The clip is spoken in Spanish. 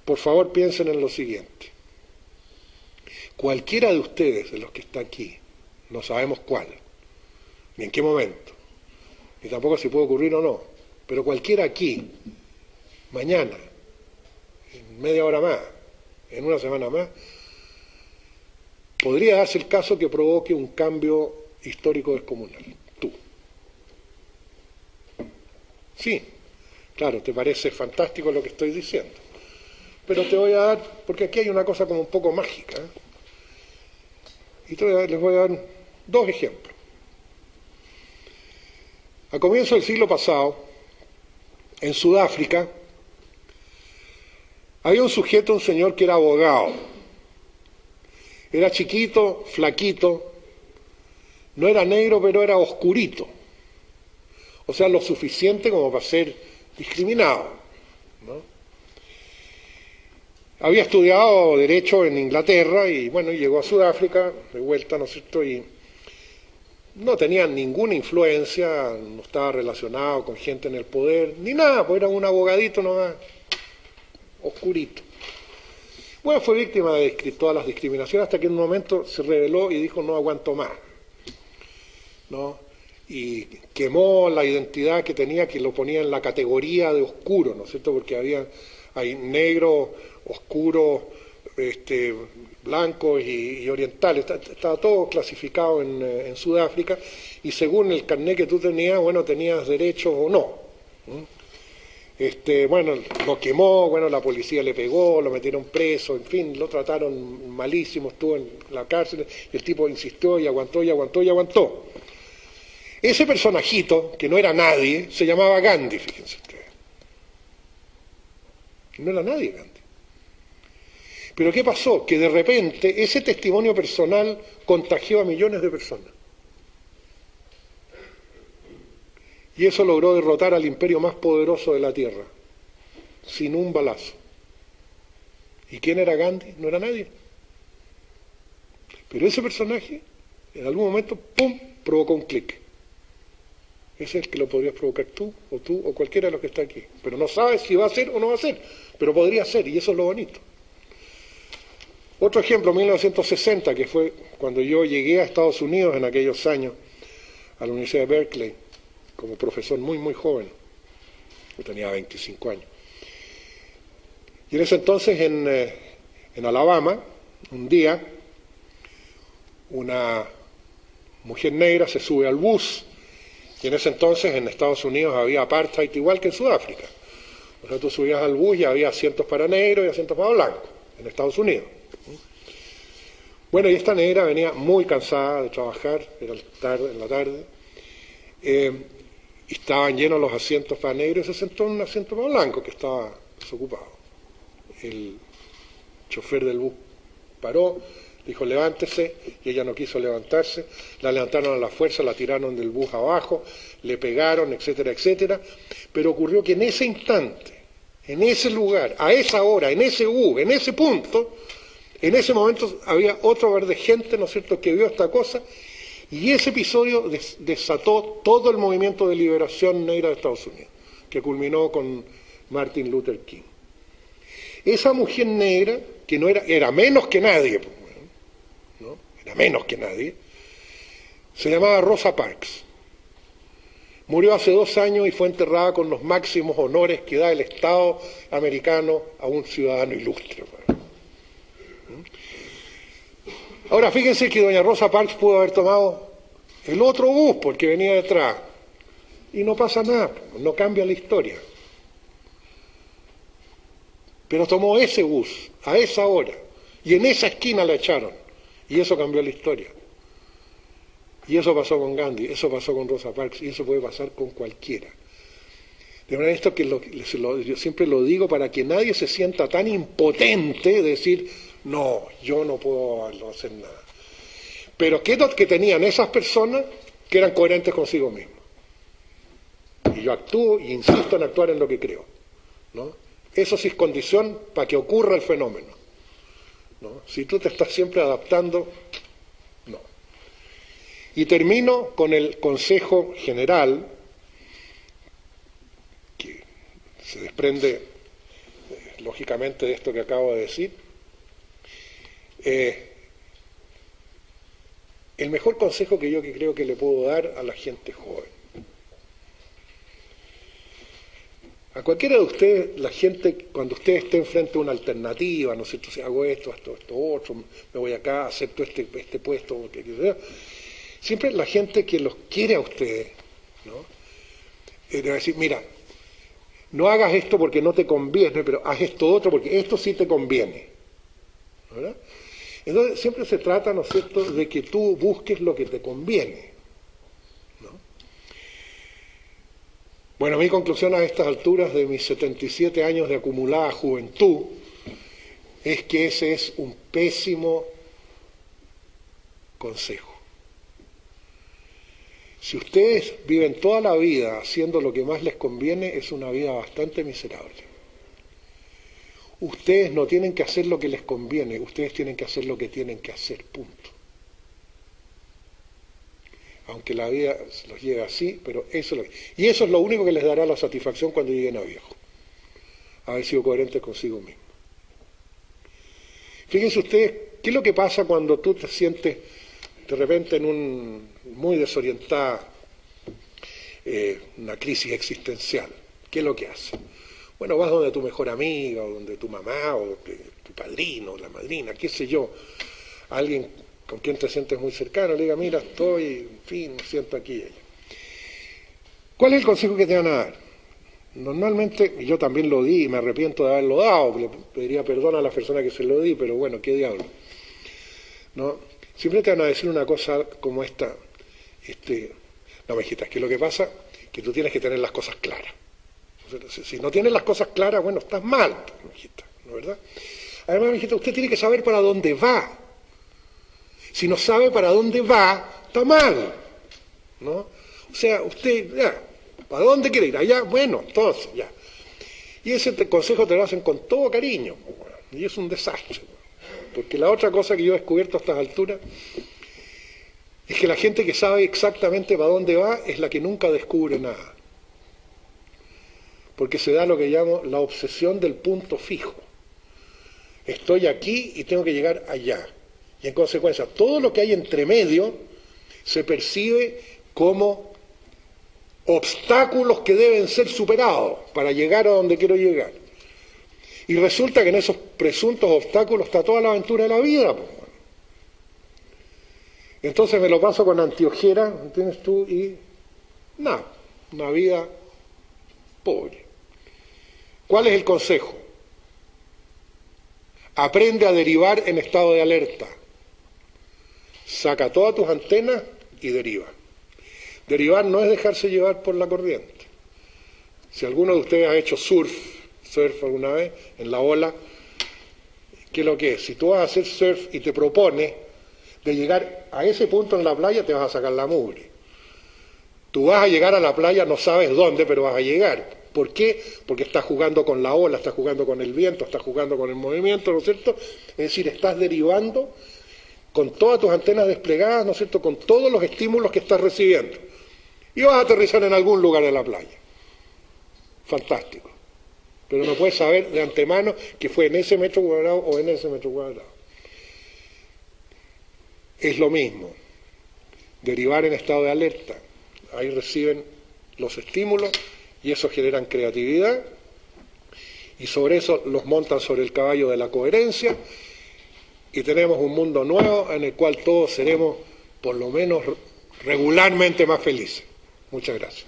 por favor piensen en lo siguiente. Cualquiera de ustedes, de los que está aquí, no sabemos cuál, ni en qué momento, ni tampoco si puede ocurrir o no, pero cualquiera aquí, mañana, en media hora más, en una semana más, podría darse el caso que provoque un cambio histórico descomunal. Tú. Sí, claro, te parece fantástico lo que estoy diciendo, pero te voy a dar, porque aquí hay una cosa como un poco mágica, y les voy a dar dos ejemplos. A comienzos del siglo pasado, en Sudáfrica, había un sujeto, un señor que era abogado. Era chiquito, flaquito, no era negro, pero era oscurito. O sea, lo suficiente como para ser discriminado, ¿no? Había estudiado Derecho en Inglaterra y, bueno, llegó a Sudáfrica, de vuelta, ¿no es cierto?, y no tenía ninguna influencia, no estaba relacionado con gente en el poder, ni nada, pues era un abogadito nomás, oscurito. Bueno, fue víctima de todas las discriminaciones hasta que en un momento se rebeló y dijo no aguanto más, ¿no? Y quemó la identidad que tenía, que lo ponía en la categoría de oscuro, ¿no es cierto? Porque hay negro, oscuro, blancos y orientales, estaba todo clasificado en Sudáfrica, y según el carnet que tú tenías, bueno, tenías derechos o no. Bueno, lo quemó, bueno, la policía le pegó, lo metieron preso, en fin, lo trataron malísimo, estuvo en la cárcel, y el tipo insistió y aguantó y aguantó y aguantó. Ese personajito, que no era nadie, se llamaba Gandhi, fíjense ustedes. No era nadie Gandhi. Pero ¿qué pasó? Que de repente ese testimonio personal contagió a millones de personas. Y eso logró derrotar al imperio más poderoso de la Tierra, sin un balazo. ¿Y quién era Gandhi? No era nadie. Pero ese personaje, en algún momento, ¡pum!, provocó un clic. Ese es el que lo podrías provocar tú o cualquiera de los que está aquí. Pero no sabes si va a ser o no va a ser, pero podría ser, y eso es lo bonito. Otro ejemplo, 1960, que fue cuando yo llegué a Estados Unidos en aquellos años, a la Universidad de Berkeley, como profesor muy, muy joven. Yo tenía 25 años. Y en ese entonces, en Alabama, un día, una mujer negra se sube al bus, y en ese entonces en Estados Unidos había apartheid igual que en Sudáfrica. O sea, tú subías al bus y había asientos para negros y asientos para blancos, en Estados Unidos. Bueno, y esta negra venía muy cansada de trabajar, era tarde, en la tarde, y estaban llenos los asientos para negros y se sentó en un asiento para blanco que estaba desocupado. El chofer del bus paró, dijo levántese, y ella no quiso levantarse, la levantaron a la fuerza, la tiraron del bus abajo, le pegaron, etcétera, etcétera, pero ocurrió que en ese instante, en ese lugar, a esa hora, en ese bus, en ese punto, en ese momento había otro par de gente, ¿no es cierto?, que vio esta cosa, y ese episodio desató todo el movimiento de liberación negra de Estados Unidos, que culminó con Martin Luther King. Esa mujer negra, que no era menos que nadie, ¿no? Era menos que nadie, se llamaba Rosa Parks. Murió hace 2 años y fue enterrada con los máximos honores que da el Estado americano a un ciudadano ilustre. Ahora fíjense que doña Rosa Parks pudo haber tomado el otro bus porque venía detrás y no pasa nada, no cambia la historia. Pero tomó ese bus a esa hora y en esa esquina la echaron y eso cambió la historia. Y eso pasó con Gandhi, eso pasó con Rosa Parks y eso puede pasar con cualquiera. De manera esto que yo siempre lo digo para que nadie se sienta tan impotente de decir, no, yo no puedo hacer nada. Pero ¿qué es lo que tenían esas personas? Que eran coherentes consigo mismos. Y yo actúo y insisto en actuar en lo que creo, ¿no? Eso sí es condición para que ocurra el fenómeno, ¿no? Si tú te estás siempre adaptando, no. Y termino con el consejo general, que se desprende lógicamente, de esto que acabo de decir. El mejor consejo que yo creo que le puedo dar a la gente joven. A cualquiera de ustedes, la gente, cuando ustedes estén frente a una alternativa, ¿no es cierto? Si hago esto, otro, me voy acá, acepto este puesto, que sea, siempre la gente que los quiere a ustedes, ¿no? Le va a decir, mira, no hagas esto porque no te conviene, pero haz esto otro porque esto sí te conviene, ¿verdad? Entonces siempre se trata, ¿no es cierto?, de que tú busques lo que te conviene, ¿no? Bueno, mi conclusión a estas alturas de mis 77 años de acumulada juventud es que ese es un pésimo consejo. Si ustedes viven toda la vida haciendo lo que más les conviene, es una vida bastante miserable. Ustedes no tienen que hacer lo que les conviene, ustedes tienen que hacer lo que tienen que hacer, punto. Aunque la vida los lleve así, pero eso y eso es lo único que les dará la satisfacción cuando lleguen a viejo. Haber sido coherentes consigo mismo. Fíjense ustedes, ¿qué es lo que pasa cuando tú te sientes de repente en muy desorientada, una crisis existencial? ¿Qué es lo que hace? Bueno, vas donde tu mejor amiga, o donde tu mamá, o tu padrino, la madrina, qué sé yo, alguien con quien te sientes muy cercano, le diga, mira, estoy, en fin, me siento aquí y allá. ¿Cuál es el consejo que te van a dar? Normalmente, y yo también lo di, y me arrepiento de haberlo dado, le pediría perdón a la persona que se lo di, pero bueno, qué diablo, ¿no? Siempre te van a decir una cosa como esta, no, mijita, es que lo que pasa es que tú tienes que tener las cosas claras. Si no tienes las cosas claras, bueno, estás mal, mijita, ¿no es verdad? Además, mijita, usted tiene que saber para dónde va. Si no sabe para dónde va, está mal, ¿no? O sea, usted, ya, ¿para dónde quiere ir? Allá, bueno, entonces, ya. Y ese consejo te lo hacen con todo cariño, y es un desastre. Porque la otra cosa que yo he descubierto a estas alturas es que la gente que sabe exactamente para dónde va es la que nunca descubre nada. Porque se da lo que llamo la obsesión del punto fijo. Estoy aquí y tengo que llegar allá. Y en consecuencia, todo lo que hay entre medio se percibe como obstáculos que deben ser superados para llegar a donde quiero llegar. Y resulta que en esos presuntos obstáculos está toda la aventura de la vida. Pues. Entonces me lo paso con anteojera, ¿entiendes tú? Y nada, una vida pobre. ¿Cuál es el consejo? Aprende a derivar en estado de alerta. Saca todas tus antenas y deriva. Derivar no es dejarse llevar por la corriente. Si alguno de ustedes ha hecho surf alguna vez, en la ola, ¿qué es lo que es? Si tú vas a hacer surf y te propones de llegar a ese punto en la playa, te vas a sacar la mugre. Tú vas a llegar a la playa, no sabes dónde, pero vas a llegar. ¿Por qué? Porque estás jugando con la ola, estás jugando con el viento, estás jugando con el movimiento, ¿no es cierto? Es decir, estás derivando con todas tus antenas desplegadas, ¿no es cierto?, con todos los estímulos que estás recibiendo. Y vas a aterrizar en algún lugar de la playa. Fantástico. Pero no puedes saber de antemano que fue en ese metro cuadrado o en ese metro cuadrado. Es lo mismo. Derivar en estado de alerta. Ahí reciben los estímulos y eso generan creatividad y sobre eso los montan sobre el caballo de la coherencia y tenemos un mundo nuevo en el cual todos seremos por lo menos regularmente más felices. Muchas gracias.